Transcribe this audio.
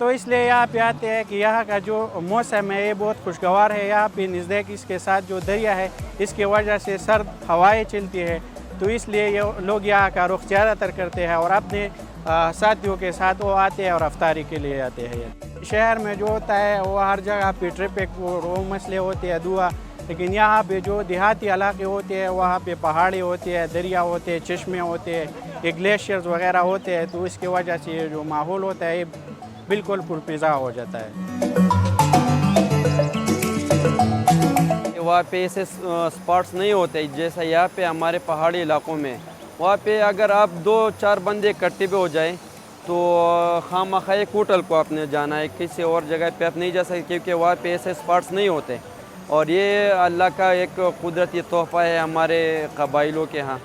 तो इसलिए यहाँ पे आते हैं कि यहाँ का जो मौसम है ये बहुत खुशगवार है। यहाँ पे नज़दीक इसके साथ जो दरिया है इसकी वजह से सर्द हवाएं चलती है, तो इसलिए ये लोग यहाँ का रुख ज़्यादातर करते हैं और अपने साथियों के साथ वो आते हैं और अफ्तारी के लिए आते हैं। शहर में जो होता है वो हर जगह पे ट्रैफिक वो मसले होते हैं धुआं, लेकिन यहाँ पे जो देहाती इलाके होते हैं वहाँ पे पहाड़ी होती है, दरिया होते हैं, चश्मे होते हैं, ये ग्लेशियर्स वगैरह होते हैं, तो इसकी वजह से ये जो माहौल होता है ये बिल्कुल पुरफिज़ा हो जाता है। वहाँ पे ऐसे स्पॉट्स नहीं होते जैसा यहाँ पे हमारे पहाड़ी इलाकों में। वहाँ पे अगर आप 2-4 बंदे इकट्ठे पे हो जाए तो खामखा एक होटल को आपने जाना है, किसी और जगह पे आप नहीं जा सकते क्योंकि वहाँ पे ऐसे स्पॉट्स नहीं होते। और ये अल्लाह का एक कुदरती तोहफ़ा है हमारे कबाइलों के यहाँ।